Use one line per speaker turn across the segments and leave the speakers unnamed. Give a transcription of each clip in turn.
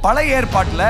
பழைய ஏற்பாட்டுல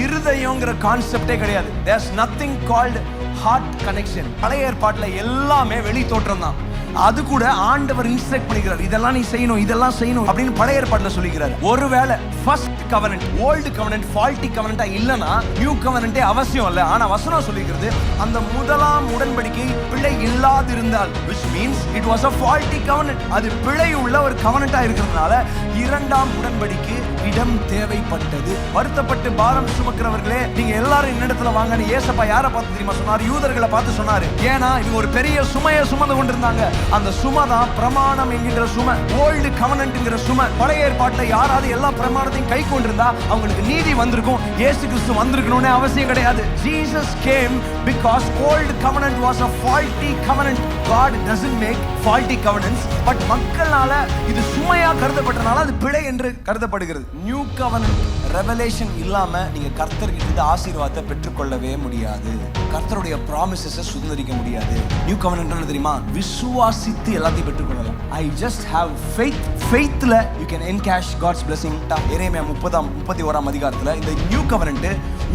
இருதயம்ங்கிற கான்செப்டே கிடையாது. there's nothing called heart connection. பழைய ஏற்பாட்டுல எல்லாமே வெளி தோற்றம் தான். அது கூட ஆண்டவர் இன்ஸ்ட்ரக்ட் பண்ணிக்கிறார், இதெல்லாம் நீ செய்யணும், இதெல்லாம் செய்யணும் அப்படின்னு பழைய ஏற்பாட்டுல சொல்லிக்கிறார். ஒருவேளை first covenant old covenant faulty கவர்னன்ட்டா இல்லனா நியூ கவர்னன்ட்டே அவசியம் இல்லை. ஆனா வசனம் சொல்லிக்கிறது அந்த முதலாம் உடன்படிக்கை பிழை இல்லாதிருந்தால், which means it was a faulty covenant. அது பிழை உள்ள ஒரு கவர்னன்ட்டா இருக்கிறதுனால இரண்டாம் உடன்படிக்கை இடம் தேவைப்பட்டது. வருத்தப்பட்டு பாரம் சுமக்கிறவர்களே நீங்க எல்லாரும் என்னிடத்துல வாங்கன்னு ஏசப்பா யாரை பார்த்து தெரியுமா சொன்னார்? யூதர்களை பார்த்து சொன்னாரு. ஏன்னா இவங்க ஒரு பெரிய சுமையை சுமந்து கொண்டிருந்தாங்க. அந்த சுமை தான் பிரமாணம் என்கின்ற சுமை, ஓல்டு கவர்னன்ட்ங்கிற சுமை. பழைய ஏற்பாட்டுல யாராவது எல்லா பிரமாணத்தையும் கை கொண்டிருந்தா அவங்களுக்கு நீதி வந்திருக்கும். இயேசு கிறிஸ்து வந்திருக்கணும்னு அவசியம் கிடையாது. Jesus came because old covenant was a faulty covenant. God doesn't make faulty covenants. But மக்களால இது சுமையா கருதப்பட்டனால அது பிழை என்று கருதப்படுகிறது. நியூ கவர்னன்ட் ரெவலேஷன் இல்லாம நீங்க கர்த்தர்கிட்ட ஆசீர்வாதத்தை பெற்றுக்கொள்ளவே முடியாது. கர்த்தருடைய ப்ராமிசஸை சுதந்திரிக்க முடியாது. நியூ கவர்னன்ட் தெரியுமா? விசுவாசித்து எல்லாத்தையும் பெற்றுக்கொள்ளலாம். I just have faith. faithல you can encash God's blessing. எரேமியா 31ஆம் அதிகாரத்துல இந்த நியூ கவர்னன்ட்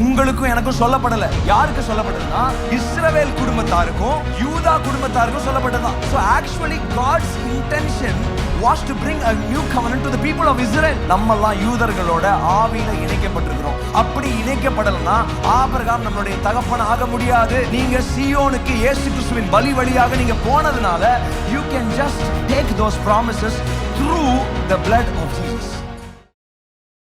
உங்களுக்கும் எனக்கும் சொல்லப்படல. யாருக்கு சொல்லப்பட்டதுன்னா இஸ்ரவேல் குடும்பத்தாருக்கும் யூதா குடும்பத்தாருக்கும் சொல்லப்பட்டதுதான். So actually God's intention was to bring a new covenant to the people of Israel. நம்மெல்லாம் யூதர்களோட ஆவியில இணைக்கப்பட்டிருக்கிறோம். அப்படி இணைக்கப்படலனா ஆபிரகாம் நம்மளுடைய தகப்பன் ஆக முடியாது. நீங்க சீயோனுக்கு இயேசு கிறிஸ்துவின் பலி வழியாக நீங்க போனதுனால you can just take those promises through the blood of Jesus.